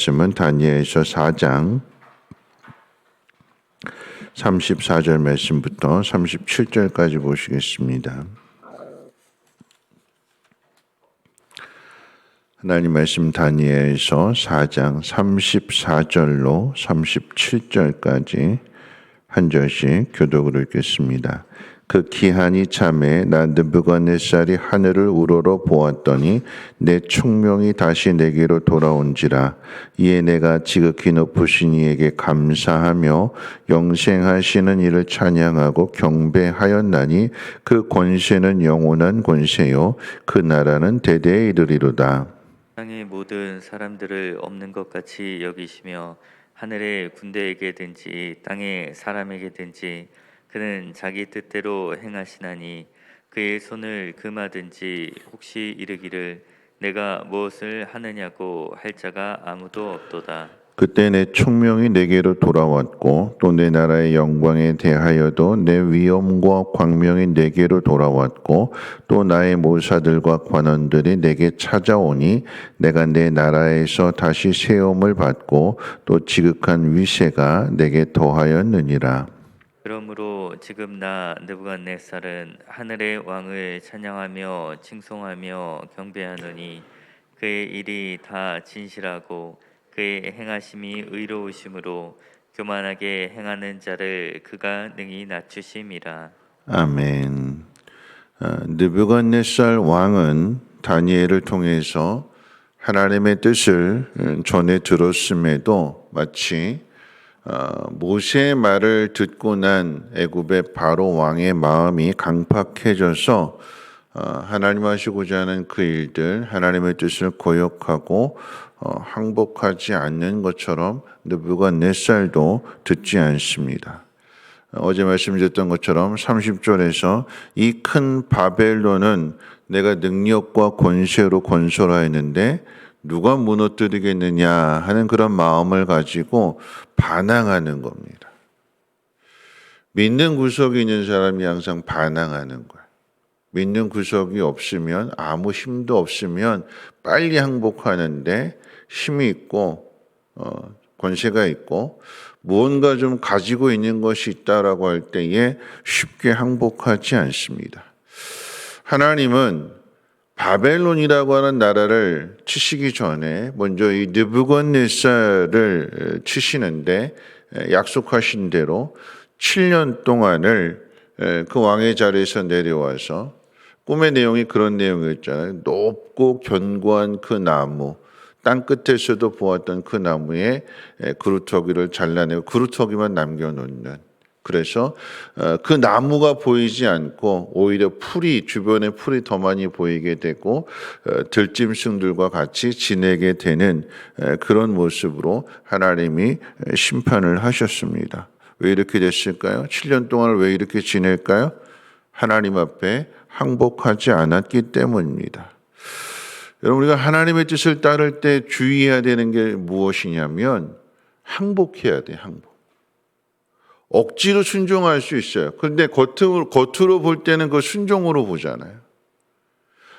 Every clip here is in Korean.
말씀은 다니엘서 4장 34절 말씀부터 37절까지 보시겠습니다. 하나님 말씀 다니엘서 4장 34절로 37절까지 한 절씩 교독으로 읽겠습니다. 그 기한이 참에 나 느부갓네살이 하늘을 우러러 보았더니 내 총명이 다시 내게로 돌아온지라. 이에 내가 지극히 높으신 이에게 감사하며 영생하시는 이를 찬양하고 경배하였나니 그 권세는 영원한 권세요 그 나라는 대대에 이르리로다. 땅의 모든 사람들을 없는 것 같이 여기시며 하늘의 군대에게든지 땅의 사람에게든지 그는 자기 뜻대로 행하시나니 그의 손을 금하든지 혹시 이르기를 내가 무엇을 하느냐고 할 자가 아무도 없도다. 그때 내 총명이 내게로 돌아왔고 또 내 나라의 영광에 대하여도 내 위엄과 광명이 내게로 돌아왔고 또 나의 모사들과 관원들이 내게 찾아오니 내가 내 나라에서 다시 세움을 받고 또 지극한 위세가 내게 더하였느니라. 그러므로 지금 나 느부갓네살은 하늘의 왕을 찬양하며 칭송하며 경배하노니 그의 일이 다 진실하고 그의 행하심이 의로우심으로 교만하게 행하는 자를 그가 능히 낮추심이라. 아멘. 느부갓네살 왕은 다니엘을 통해서 하나님의 뜻을 전해 들었음에도 마치 모세의 말을 듣고 난 애굽의 바로 왕의 마음이 강팍해져서 하나님 하시고자 하는 그 일들, 하나님의 뜻을 거역하고 항복하지 않는 것처럼 느부갓네살도 듣지 않습니다. 어제 말씀드렸던 것처럼 30절에서 이 큰 바벨론은 내가 능력과 권세로 건설하였는데 누가 무너뜨리겠느냐 하는 그런 마음을 가지고 반항하는 겁니다. 믿는 구석이 있는 사람이 항상 반항하는 거예요. 믿는 구석이 없으면, 아무 힘도 없으면 빨리 항복하는데 힘이 있고 권세가 있고 무언가 좀 가지고 있는 것이 있다라고 할 때에 쉽게 항복하지 않습니다. 하나님은 바벨론이라고 하는 나라를 치시기 전에 먼저 이 느부갓네살을 치시는데 약속하신 대로 7년 동안을 그 왕의 자리에서 내려와서 꿈의 내용이 그런 내용이었잖아요. 높고 견고한 그 나무, 땅 끝에서도 보았던 그 나무에 그루터기를 잘라내고 그루터기만 남겨놓는, 그래서 그 나무가 보이지 않고 오히려 풀이, 주변에 풀이 더 많이 보이게 되고 들짐승들과 같이 지내게 되는 그런 모습으로 하나님이 심판을 하셨습니다. 왜 이렇게 됐을까요? 7년 동안 왜 이렇게 지낼까요? 하나님 앞에 항복하지 않았기 때문입니다. 여러분, 우리가 하나님의 뜻을 따를 때 주의해야 되는 게 무엇이냐면 항복해야 돼요. 항복. 억지로 순종할 수 있어요. 그런데 겉으로 볼 때는 그 순종으로 보잖아요.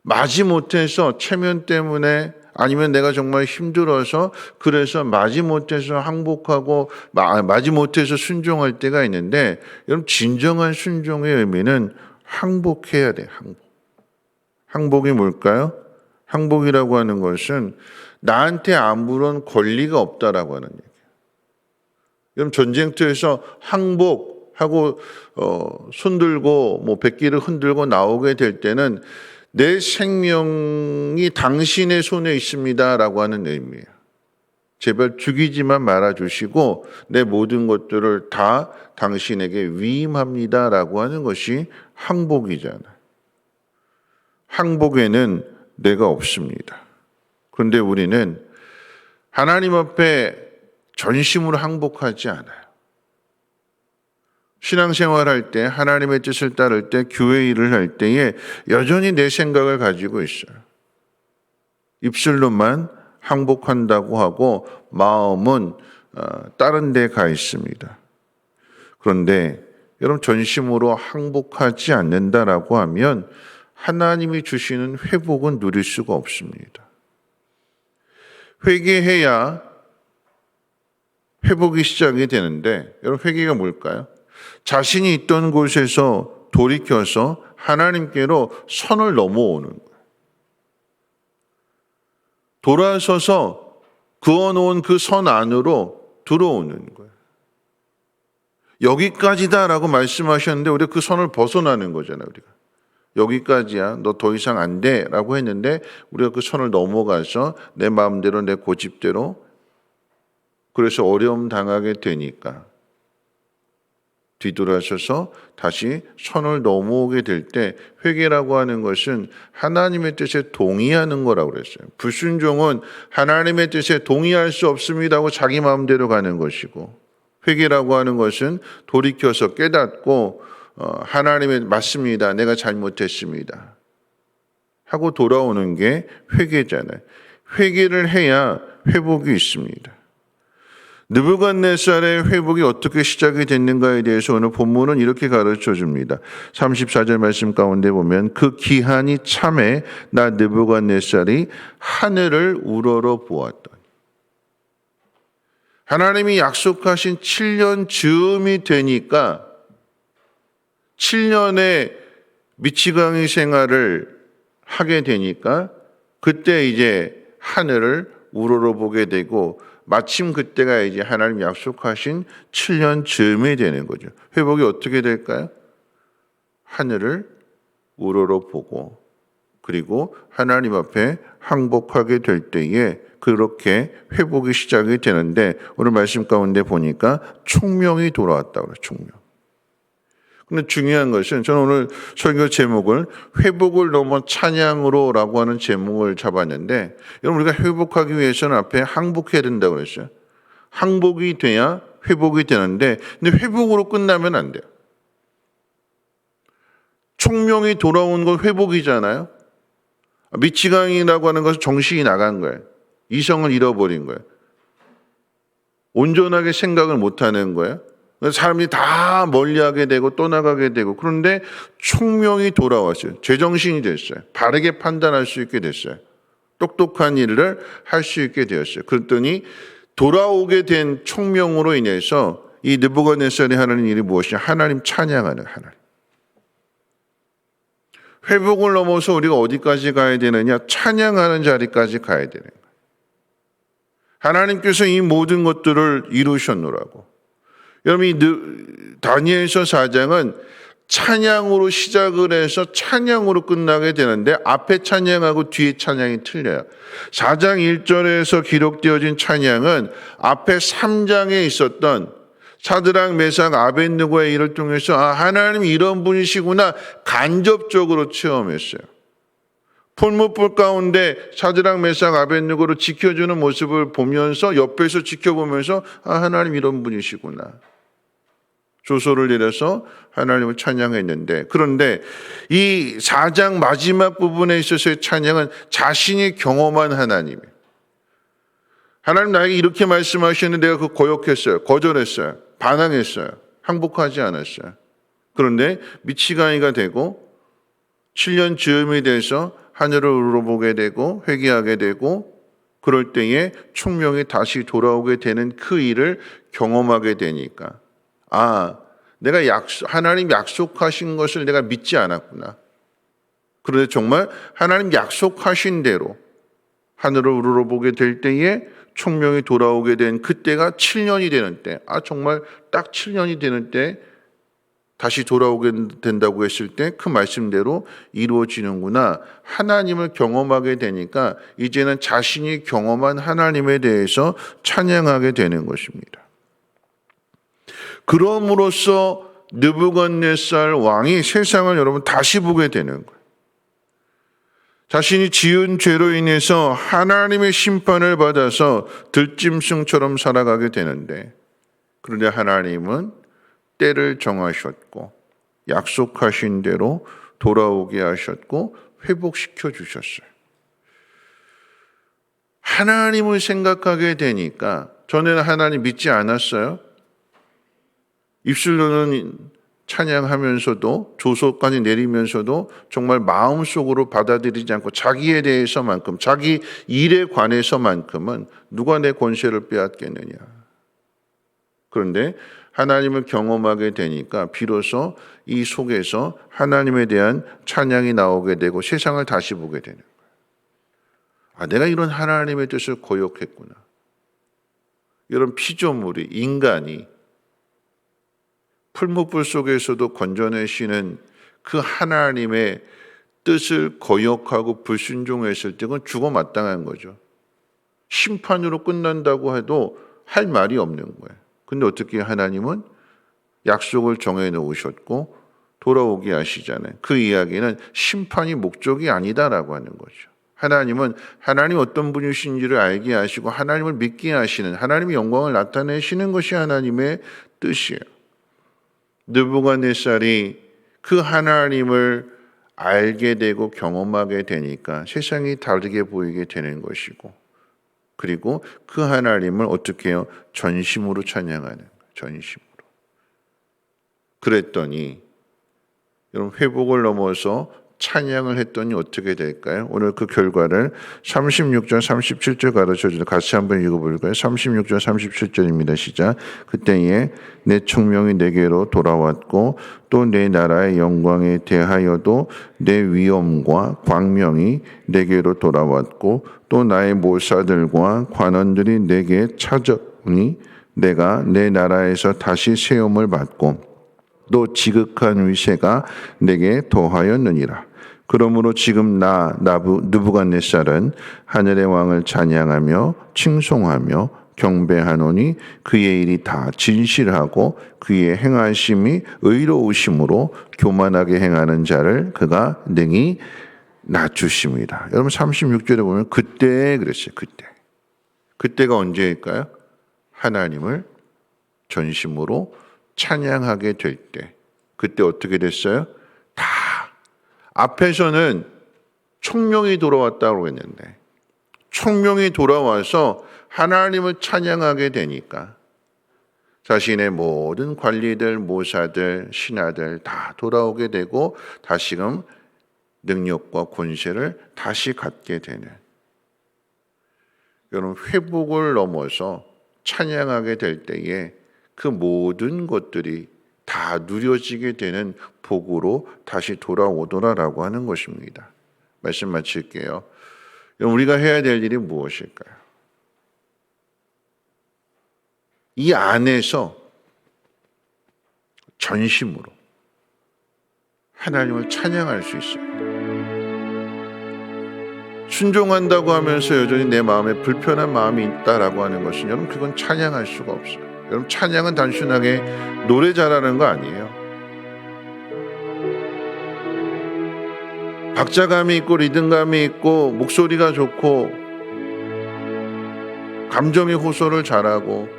마지못해서 체면 때문에 아니면 내가 정말 힘들어서 그래서 마지못해서 항복하고 마지못해서 순종할 때가 있는데, 여러분 진정한 순종의 의미는 항복해야 돼요. 항복이 뭘까요? 항복이라고 하는 것은 나한테 아무런 권리가 없다라고 하는 얘기예요. 여러분 전쟁터에서 항복하고 손들고 백기를 흔들고 나오게 될 때는 내 생명이 당신의 손에 있습니다라고 하는 의미예요. 제발 죽이지만 말아주시고 내 모든 것들을 다 당신에게 위임합니다라고 하는 것이 항복이잖아요. 항복에는 내가 없습니다. 그런데 우리는 하나님 앞에 전심으로 항복하지 않아요. 신앙생활할 때, 하나님의 뜻을 따를 때, 교회 일을 할 때에 여전히 내 생각을 가지고 있어요. 입술로만 항복한다고 하고 마음은 다른 데 가 있습니다. 그런데 여러분 전심으로 항복하지 않는다라고 하면 하나님이 주시는 회복은 누릴 수가 없습니다. 회개해야 회복이 시작이 되는데, 여러분 회개가 뭘까요? 자신이 있던 곳에서 돌이켜서 하나님께로 선을 넘어오는 거예요. 돌아서서 그어놓은 그 선 안으로 들어오는 거예요. 여기까지다라고 말씀하셨는데 우리가 그 선을 벗어나는 거잖아요. 우리가 여기까지야, 너 더 이상 안 돼라고 했는데 우리가 그 선을 넘어가서 내 마음대로 내 고집대로, 그래서 어려움 당하게 되니까 뒤돌아서서 다시 선을 넘어오게 될 때, 회개라고 하는 것은 하나님의 뜻에 동의하는 거라고 그랬어요. 불순종은 하나님의 뜻에 동의할 수 없습니다 하고 자기 마음대로 가는 것이고, 회개라고 하는 것은 돌이켜서 깨닫고 하나님의 맞습니다, 내가 잘못했습니다 하고 돌아오는 게 회개잖아요. 회개를 해야 회복이 있습니다. 느부갓네살의 회복이 어떻게 시작이 됐는가에 대해서 오늘 본문은 이렇게 가르쳐 줍니다. 34절 말씀 가운데 보면 그 기한이 참에 나 느부갓네살이 하늘을 우러러 보았더니, 하나님이 약속하신 7년 즈음이 되니까 7년의 미치광이 생활을 하게 되니까 그때 이제 하늘을 우러러 보게 되고, 마침 그때가 이제 하나님 약속하신 7년 즈음이 되는 거죠. 회복이 어떻게 될까요? 하늘을 우러러 보고, 그리고 하나님 앞에 항복하게 될 때에 그렇게 회복이 시작이 되는데, 오늘 말씀 가운데 보니까 총명이 돌아왔다고 그래요. 총명. 근데 중요한 것은, 저는 오늘 설교 제목을 회복을 넘어 찬양으로라고 하는 제목을 잡았는데, 여러분 우리가 회복하기 위해서는 앞에 항복해야 된다고 그랬어요. 항복이 돼야 회복이 되는데, 근데 회복으로 끝나면 안 돼요. 총명이 돌아온 건 회복이잖아요. 미치광이라고 하는 것은 정신이 나간 거예요. 이성을 잃어버린 거예요. 온전하게 생각을 못하는 거예요. 사람들이 다 멀리하게 되고 떠나가게 되고, 그런데 총명이 돌아왔어요. 제정신이 됐어요. 바르게 판단할 수 있게 됐어요. 똑똑한 일을 할 수 있게 되었어요. 그랬더니 돌아오게 된 총명으로 인해서 이 느부갓네살이 하는 일이 무엇이냐? 하나님 찬양하는 하나님. 회복을 넘어서 우리가 어디까지 가야 되느냐? 찬양하는 자리까지 가야 되는 거예요. 하나님께서 이 모든 것들을 이루셨노라고. 여러분, 이 다니엘서 4장은 찬양으로 시작을 해서 찬양으로 끝나게 되는데, 앞에 찬양하고 뒤에 찬양이 틀려요. 4장 1절에서 기록되어진 찬양은 앞에 3장에 있었던 사드락, 메삭, 아벳느고의 일을 통해서 하나님이 이런 분이시구나 간접적으로 체험했어요. 풀무불 가운데 사드락, 메삭, 아벳느고를 지켜주는 모습을 보면서, 옆에서 지켜보면서 하나님 이런 분이시구나, 조소를 내려서 하나님을 찬양했는데, 그런데 이 4장 마지막 부분에 있어서의 찬양은 자신이 경험한 하나님이에요. 하나님 나에게 이렇게 말씀하셨는데 내가 그 거역했어요. 거절했어요. 반항했어요. 항복하지 않았어요. 그런데 미치광이가 되고 7년 즈음이 돼서 하늘을 우러보게 되고 회개하게 되고, 그럴 때에 총명이 다시 돌아오게 되는 그 일을 경험하게 되니까, 내가 하나님 약속하신 것을 내가 믿지 않았구나. 그런데 정말 하나님 약속하신 대로 하늘을 우러러보게 될 때에 총명이 돌아오게 된 그때가 7년이 되는 때, 정말 딱 7년이 되는 때 다시 돌아오게 된다고 했을 때 그 말씀대로 이루어지는구나. 하나님을 경험하게 되니까 이제는 자신이 경험한 하나님에 대해서 찬양하게 되는 것입니다. 그럼으로써 느부갓네살 왕이 세상을 여러분 다시 보게 되는 거예요. 자신이 지은 죄로 인해서 하나님의 심판을 받아서 들짐승처럼 살아가게 되는데, 그런데 하나님은 때를 정하셨고 약속하신 대로 돌아오게 하셨고 회복시켜 주셨어요. 하나님을 생각하게 되니까, 전에는 하나님 믿지 않았어요. 입술로는 찬양하면서도 조소까지 내리면서도 정말 마음속으로 받아들이지 않고 자기에 대해서만큼, 자기 일에 관해서만큼은 누가 내 권세를 빼앗겠느냐. 그런데 하나님을 경험하게 되니까 비로소 이 속에서 하나님에 대한 찬양이 나오게 되고 세상을 다시 보게 되는 거예요. 아, 내가 이런 하나님의 뜻을 거역했구나. 이런 피조물이, 인간이 풀무불 속에서도 건져내시는 그 하나님의 뜻을 거역하고 불순종했을 때 그건 죽어 마땅한 거죠. 심판으로 끝난다고 해도 할 말이 없는 거예요. 근데 어떻게 하나님은 약속을 정해 놓으셨고 돌아오게 하시잖아요. 그 이야기는 심판이 목적이 아니다라고 하는 거죠. 하나님은 하나님 어떤 분이신지를 알게 하시고 하나님을 믿게 하시는, 하나님의 영광을 나타내시는 것이 하나님의 뜻이에요. 느부갓네살이 그 하나님을 알게 되고 경험하게 되니까 세상이 다르게 보이게 되는 것이고, 그리고 그 하나님을 어떻게 해요? 전심으로 찬양하는 거예요. 전심으로. 그랬더니 여러분, 회복을 넘어서 찬양을 했더니 어떻게 될까요? 오늘 그 결과를 36절 37절 가르쳐주세요. 같이 한번 읽어볼까요? 36절 37절입니다. 시작. 그때에 내 총명이 내게로 돌아왔고 또 내 나라의 영광에 대하여도 내 위엄과 광명이 내게로 돌아왔고 또 나의 모사들과 관원들이 내게 찾아오니 내가 내 나라에서 다시 세움을 받고 또 지극한 위세가 내게 더하였느니라. 그러므로 지금 느부갓네살은 하늘의 왕을 찬양하며 칭송하며 경배하노니 그의 일이 다 진실하고 그의 행하심이 의로우심으로 교만하게 행하는 자를 그가 능히 낮추심이라. 여러분 36절에 보면 그때 그랬어요. 그때가 언제일까요? 하나님을 전심으로 찬양하게 될 때. 그때 어떻게 됐어요? 다 앞에서는 총명이 돌아왔다고 했는데 총명이 돌아와서 하나님을 찬양하게 되니까 자신의 모든 관리들, 모사들, 신하들 다 돌아오게 되고 다시금 능력과 권세를 다시 갖게 되는, 여러분 회복을 넘어서 찬양하게 될 때에 그 모든 것들이 다 누려지게 되는 복으로 다시 돌아오더라라고 하는 것입니다. 말씀 마칠게요. 우리가 해야 될 일이 무엇일까요? 이 안에서 전심으로 하나님을 찬양할 수 있습니다. 순종한다고 하면서 여전히 내 마음에 불편한 마음이 있다라고 하는 것은 여러분 그건 찬양할 수가 없어요. 여러분 찬양은 단순하게 노래 잘하는 거 아니에요. 박자감이 있고 리듬감이 있고 목소리가 좋고 감정의 호소를 잘하고,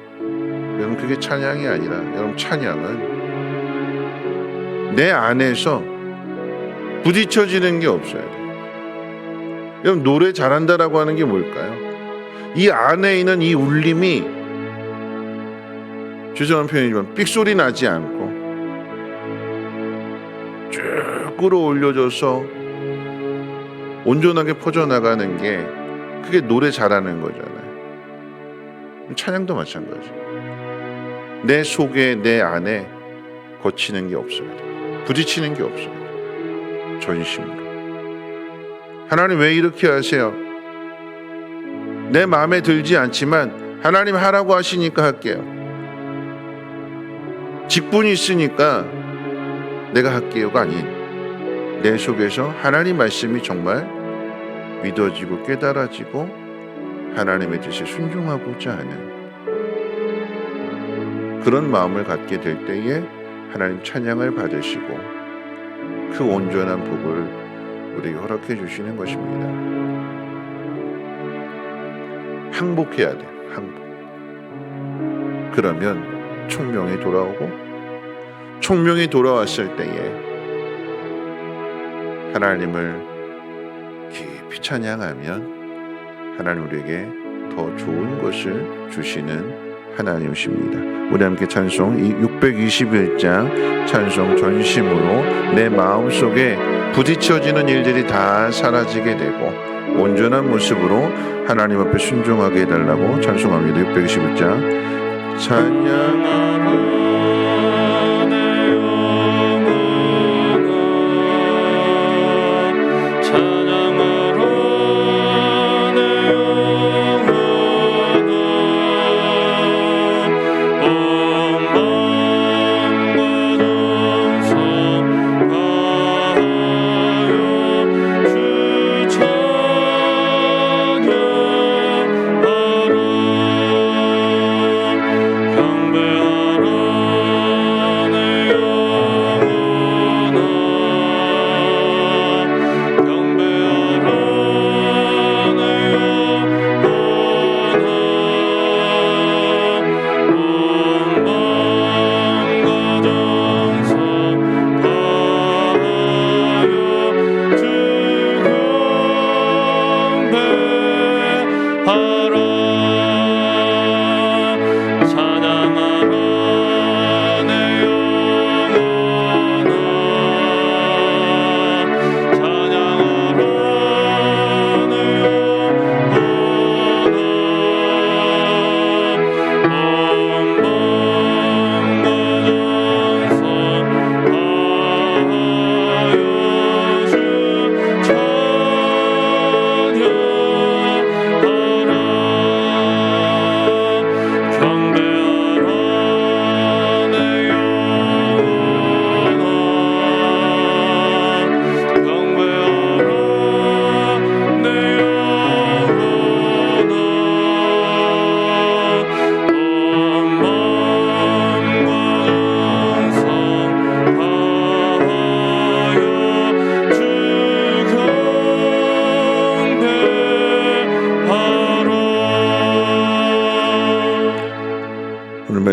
여러분 그게 찬양이 아니라 여러분 찬양은 내 안에서 부딪혀지는 게 없어야 돼요. 여러분 노래 잘한다라고 하는 게 뭘까요? 이 안에 있는 이 울림이, 죄송한 표현이지만 삑소리 나지 않고 쭉 끌어올려져서 온전하게 퍼져나가는 게 그게 노래 잘하는 거잖아요. 찬양도 마찬가지. 내 속에 내 안에 거치는 게 없어야 돼. 부딪히는 게 없어야 돼. 전심으로. 하나님 왜 이렇게 하세요? 내 마음에 들지 않지만 하나님 하라고 하시니까 할게요. 직분이 있으니까 내가 할게요가 아닌, 내 속에서 하나님 말씀이 정말 믿어지고 깨달아지고 하나님의 뜻에 순종하고자 하는 그런 마음을 갖게 될 때에 하나님 찬양을 받으시고 그 온전한 복을 우리에게 허락해 주시는 것입니다. 항복해야 돼요. 항복. 그러면 총명이 돌아오고, 총명이 돌아왔을 때에 하나님을 깊이 찬양하면 하나님 우리에게 더 좋은 것을 주시는 하나님이십니다. 우리 함께 찬송, 이 621장 찬송 전심으로 내 마음속에 부딪혀지는 일들이 다 사라지게 되고 온전한 모습으로 하나님 앞에 순종하게 해달라고 찬송합니다. 621장 찬양하라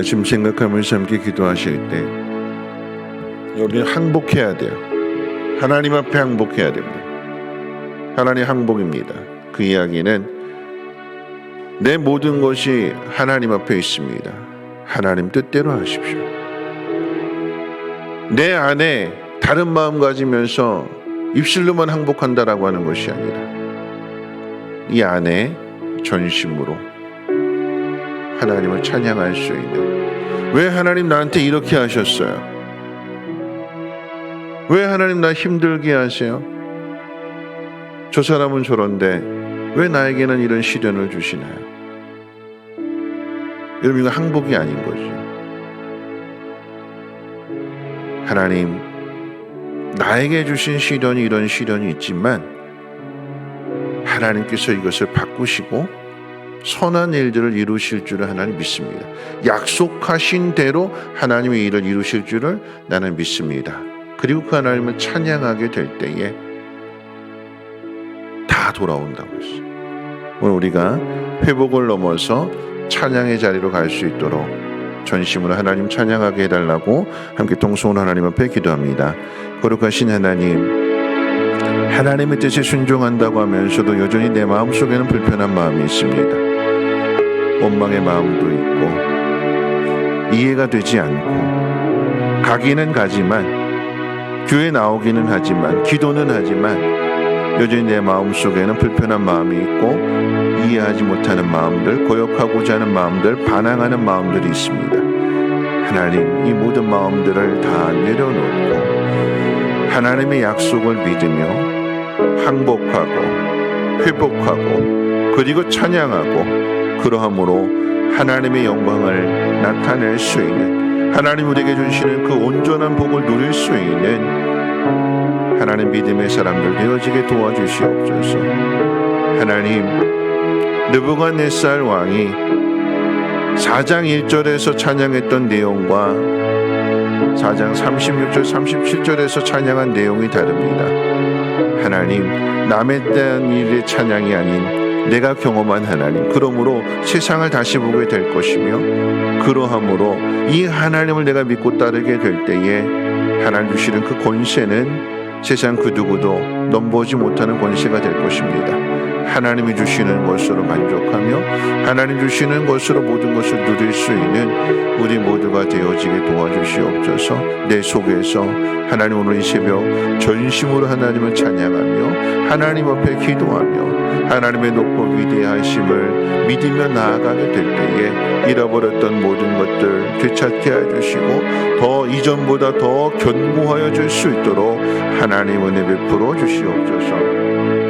말씀 생각하면서 함께 기도하실 때 우리는 항복해야 돼요. 하나님 앞에 항복해야 됩니다. 하나님 항복입니다. 그 이야기는 내 모든 것이 하나님 앞에 있습니다. 하나님 뜻대로 하십시오. 내 안에 다른 마음 가지면서 입술로만 항복한다라고 하는 것이 아니라 이 안에 전심으로 하나님을 찬양할 수 있는, 왜 하나님 나한테 이렇게 하셨어요? 왜 하나님 나 힘들게 하세요? 저 사람은 저런데 왜 나에게는 이런 시련을 주시나요? 여러분, 이거 항복이 아닌 거죠. 하나님, 나에게 주신 시련이 이런 시련이 있지만 하나님께서 이것을 바꾸시고 선한 일들을 이루실 줄을 하나님 믿습니다. 약속하신 대로 하나님의 일을 이루실 줄을 나는 믿습니다. 그리고 그 하나님을 찬양하게 될 때에 다 돌아온다고 했어요. 오늘 우리가 회복을 넘어서 찬양의 자리로 갈 수 있도록 전심으로 하나님 찬양하게 해달라고 함께 동성으로 하나님 앞에 기도합니다. 거룩하신 하나님, 하나님의 뜻에 순종한다고 하면서도 여전히 내 마음속에는 불편한 마음이 있습니다. 원망의 마음도 있고 이해가 되지 않고 가기는 가지만 교회 나오기는 하지만 기도는 하지만 여전히 내 마음속에는 불편한 마음이 있고 이해하지 못하는 마음들, 거역하고자 하는 마음들, 반항하는 마음들이 있습니다. 하나님, 이 모든 마음들을 다 내려놓고 하나님의 약속을 믿으며 항복하고 회복하고 그리고 찬양하고, 그러함으로 하나님의 영광을 나타낼 수 있는, 하나님 우리에게 주시는 그 온전한 복을 누릴 수 있는 하나님 믿음의 사람들 되어지게 도와주시옵소서. 하나님, 느부갓네살 왕이 4장 1절에서 찬양했던 내용과 4장 36절 37절에서 찬양한 내용이 다릅니다. 하나님, 남에 대한 일의 찬양이 아닌 내가 경험한 하나님, 그러므로 세상을 다시 보게 될 것이며, 그러함으로 이 하나님을 내가 믿고 따르게 될 때에 하나님 주시는 그 권세는 세상 그 누구도 넘보지 못하는 권세가 될 것입니다. 하나님이 주시는 것으로 만족하며 하나님 주시는 것으로 모든 것을 누릴 수 있는 우리 모두가 되어지게 도와주시옵소서. 내 속에서 하나님 오늘 이 새벽 전심으로 하나님을 찬양하며 하나님 앞에 기도하며 하나님의 높고 위대하심을 믿으며 나아가게 될 때에 잃어버렸던 모든 것들 되찾게 해주시고 더 이전보다 더 견고하여 줄 수 있도록 하나님 은혜 베풀어 주시옵소서.